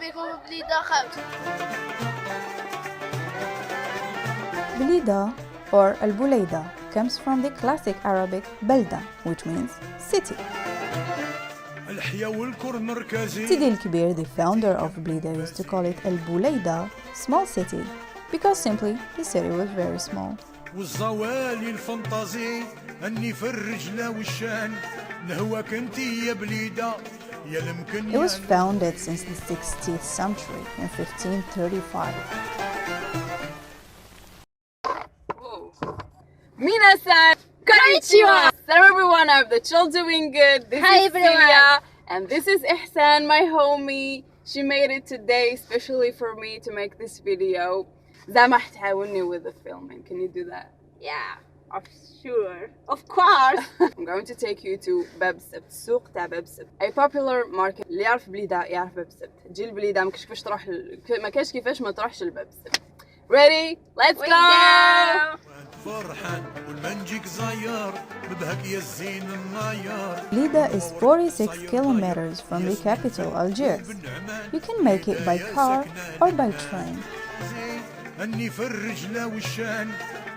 بكم بليدة 5. البليدة or البليدة comes from the classic Arabic بلدة, which means city. Sidi al-Kibir, the founder of Blida, used to call it البليدة, small city, because simply the city was very small. والزوالي الفانتازي اني في الرجله والشان نهواك انتي يا بليده يا المكن. It was founded since the 16th century in 1535. Minasan, konnichiwa. Hello everyone, I hope that you're doing good. This Hi is everyone. Celia, and this is Ihsan, my homie. She made it today especially for me to make this video. زعما حتعاوني with the filming. Can you do that? Yeah, sure. Of course. I'm going to take you to باب السبت, السوق تاع باب السبت. A popular market. اللي يعرف بليدة يعرف باب السبت. تجي البليدة ما كاش كيفاش تروح ما كاش كيفاش ما تروحش لباب السبت. Ready? Let's go! فرحان والمنجيك زاير ببهك يا الزين الناير. Blida is 46 kilometers from the capital, Algiers. You can make it by car or by train. اني في الرجله والشان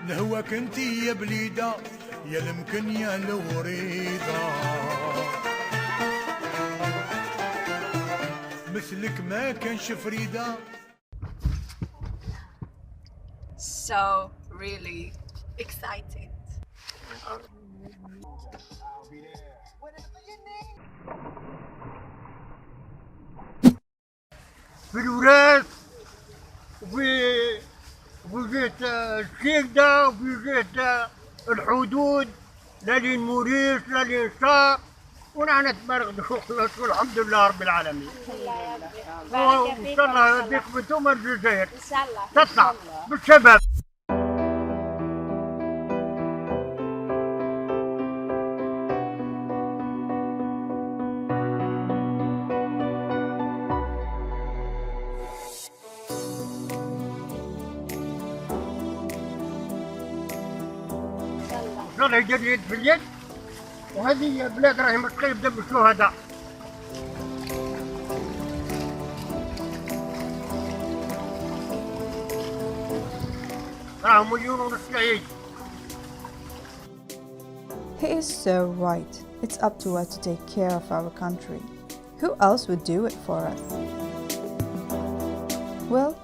نهواك انتي يا بليده يا المكن يا الوريده. مثلك ما كانش فريده. So really excited. في الوراث وفي جهة الشيكدة وفي جهة الحدود لالين موريس لالين صار ونحن نتبارك دخول والحمد لله رب العالمين. وإن شاء الله بكم انتم الجزائر إن شاء الله تطلع بالشباب. الله يدير يد في اليد، وهذه بلاد راهي مسقيه بدم الشهداء. راهم مليون ونص شهيد. He is so right. It's up to us to take care of our country. Who else would do it for us? Well,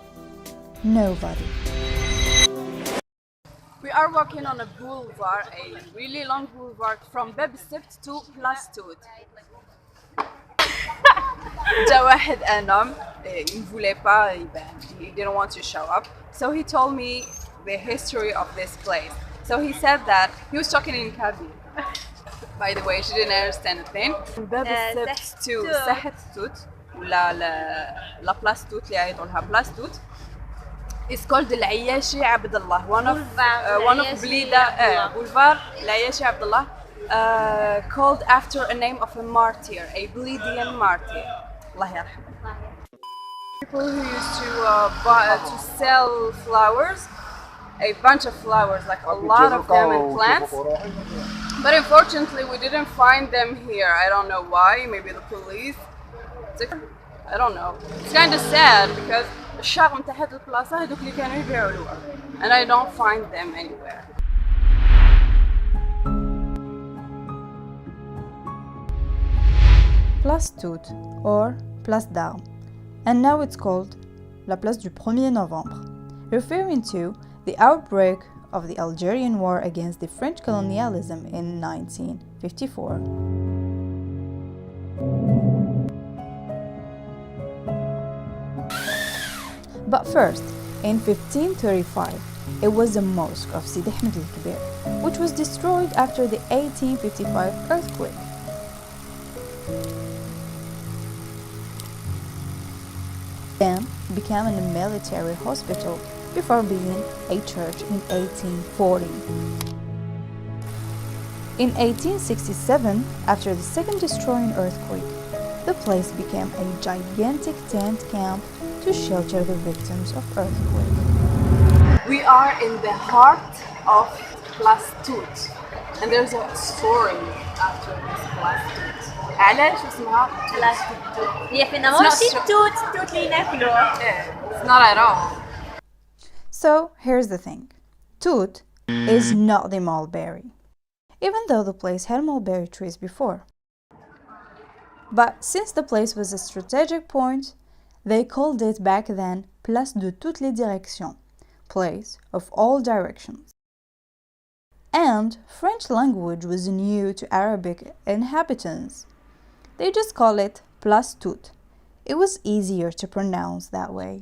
nobody. We are walking on a boulevard, a really long boulevard from Bab Sept to Place Tout. جا واحد أنا il voulait pas يبان, he didn't want to show up, so he told me the history of this place. So he said that he was talking in Kabyle. By the way, she didn't understand a thing. باب السبت to ساحة توت ولا لا بلاس توت اللي يعيطوا لها بلاس توت. It's called العياشي عبد الله. One of Blida boulevard العياشي عبد الله, called after a name of a martyr, a Blidian martyr. الله يرحمه. People who used to sell flowers, a bunch of flowers, like a lot of them and plants. But unfortunately, we didn't find them here. I don't know why. Maybe the police. I don't know. It's kind of sad because الشغل تاع هاد البلاصة هادوك اللي كانوا يبيعولوها, and I don't find them anywhere. Place Tout or Place d'Armes, and now it's called La Place du 1er Novembre, referring to the outbreak of the Algerian War against the French colonialism in 1954. But first, in 1535, it was the mosque of Sidi Ahmed al-Kibir, which was destroyed after the 1855 earthquake. Then became a military hospital before being a church in 1840. In 1867, after the second destroying earthquake, the place became a gigantic tent camp to shelter the victims of earthquake. We are in the heart of Place Tout, and there's a story after this Place Tout. علاش اسمها بلاص التوت. هي فينا It's not ماشي so- التوت اللي ناكلوه. It's not at all. So here's the thing. Toot is not the mulberry, even though the place had mulberry trees before. But since the place was a strategic point, they called it back then Place de toutes les directions, place of all directions. And French language was new to Arabic inhabitants. They just call it Place Tout. It was easier to pronounce that way.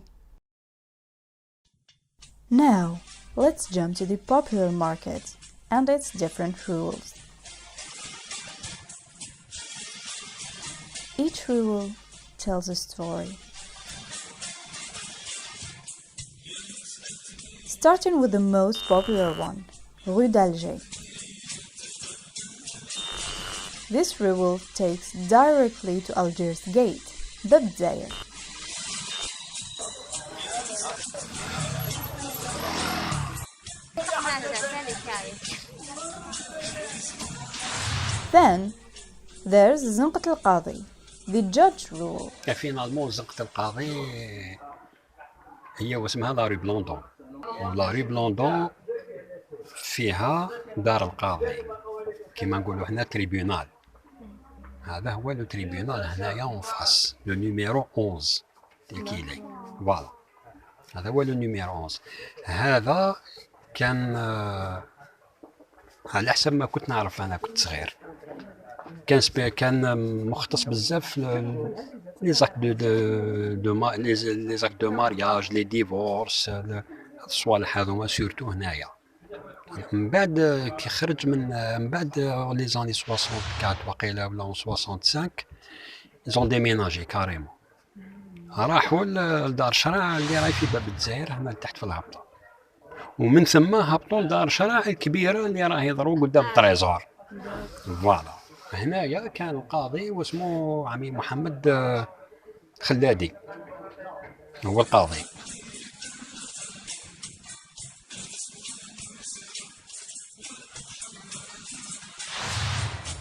Now, let's jump to the popular market and its different rules. Each rule tells a story. Starting with the most popular one, Rue d'Alger. This rule takes directly to Algiers Gate, the Bdair. Then there's زنقة القاضي, the judge rule. فينالمون زنقة القاضي هي واسمها لاري بلوندون، ولاري بلوندون فيها دار القاضي كما نقولوا حنا تريبيونال. هذا هو لو تريبيونال هنايا اون فاس لو نيميرو 11 تلكيلي. فوالا هذا هو لو نيميرو 11. هذا كان على حسب ما كنت نعرف انا كنت صغير، كان مختص بزاف لي زاك دو مارياج، لي ديفورس، الصوالح هذوما سورتو هنايا. من بعد كي خرج من بعد لي زاني 64 وقيله ولا 65 زون ديميناجي كاريمون، راحوا لدار شرع اللي راهي في باب الجزائر هنا تحت في الهبطه، ومن ثم هبطوا لدار شرع الكبيره اللي راهي ضرو قدام التريزور. فوالا هنايا كان القاضي واسمه عمي محمد خلادي هو القاضي.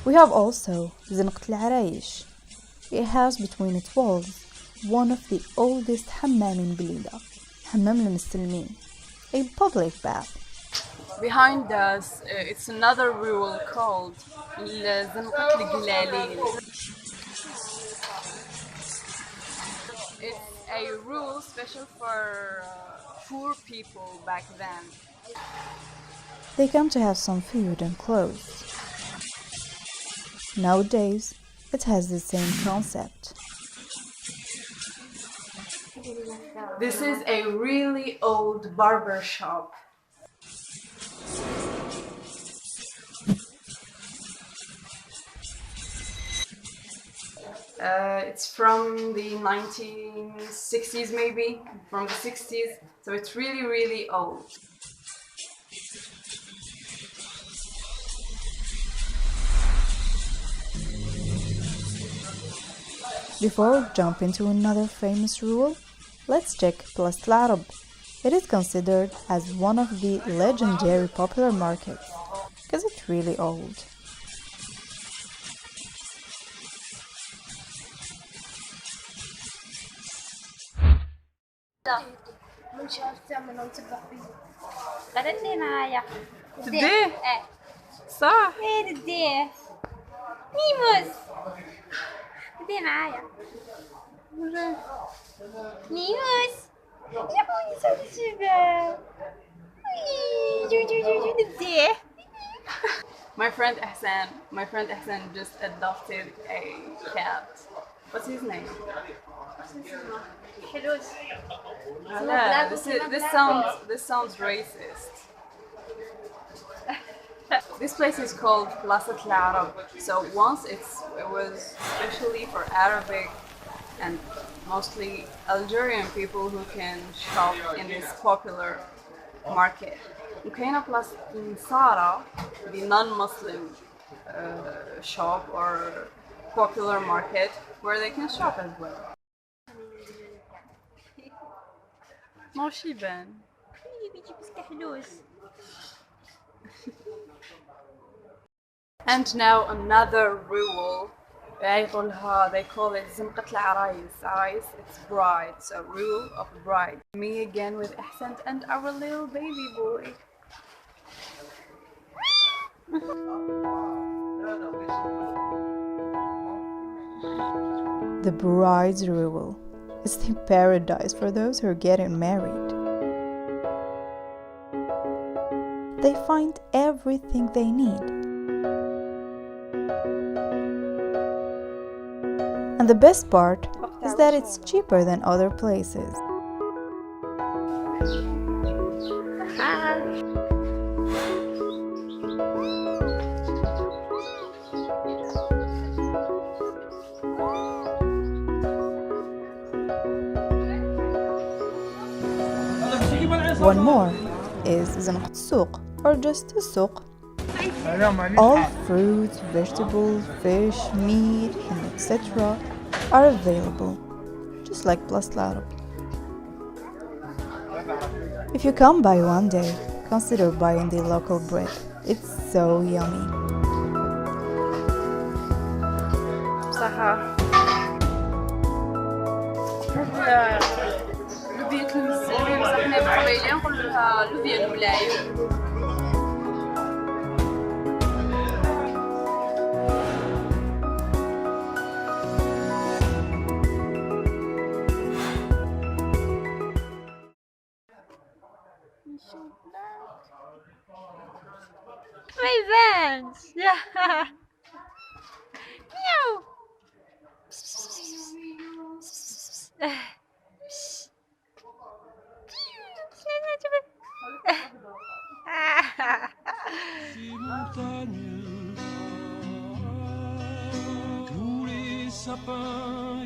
We have also زنقة العرايش. It has between its walls one of the oldest حمام in البليدة, حمام المسلمين, a public bath. Behind us, it's another rule called زنقة القلالين. It's a rule special for poor people back then. They come to have some food and clothes. Nowadays, it has the same concept. This is a really old barber shop. It's from the 1960s maybe, from the 60s, so it's really, really old. Before we jump into another famous rule, let's check Place العرب. It is considered as one of the legendary popular markets because it's really old. غدتني معايا. تديه؟ ايه صح. ايه نديه. نيموس. نديه معايا. نيموس. يا بوني صوت الشباب. نديه. My friend Ahsan just adopted a cat. What's his name? حلوش. لا, this sounds racist. This place is called Plaza Arab. So once it was especially for Arabic and mostly Algerian people who can shop in this popular market. وكاينة بلاصة Sara, the non-Muslim shop or popular market where they can shop as well. ماشي يبان. And now another rule يعيطوا لها they call it زنقة العرايس. عرايس it's bride, so rule of bride. Me again with accent and our little baby boy. The bride's rule is the paradise for those who are getting married. They find everything they need. And the best part is that it's cheaper than other places. One more is زنقة السوق, or just السوق. All fruits, vegetables, fish, meat, and etc. are available, just like Place Laro. If you come by one day, consider buying the local bread. It's so yummy. بصراحة لوبيا المسيري بصح حنا بالقبيلة نقولو لها لوبيا الملايو. ما يبانش. مياو.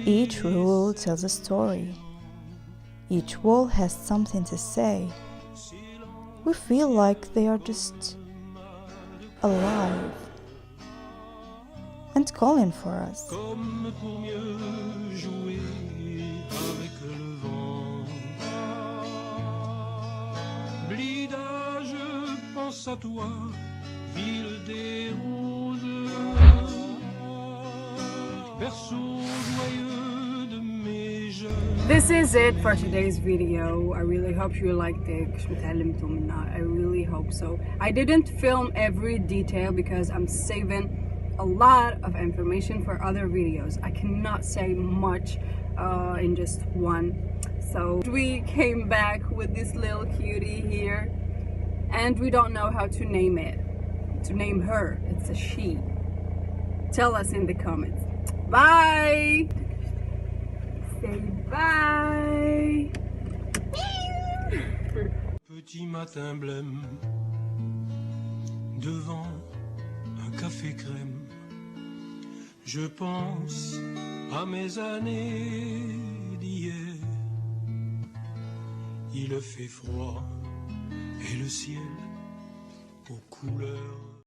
Each rule tells a story. Each wall has something to say. We feel like they are just alive and calling for us. Comme pour mieux jouer avec le vent. Blida, je pense à toi, ville des roses, berceau joyeux de mes jeunes. This is it for today's video. I really hope you liked it. I really hope so. I didn't film every detail because I'm saving a lot of information for other videos. I cannot say much in just one. So we came back with this little cutie here and we don't know how to name it. To name her, it's a she. Tell us in the comments. Bye! Say bye! Petit matin blême, devant un café crème, je pense à mes années d'hier. Il fait froid et le ciel aux couleurs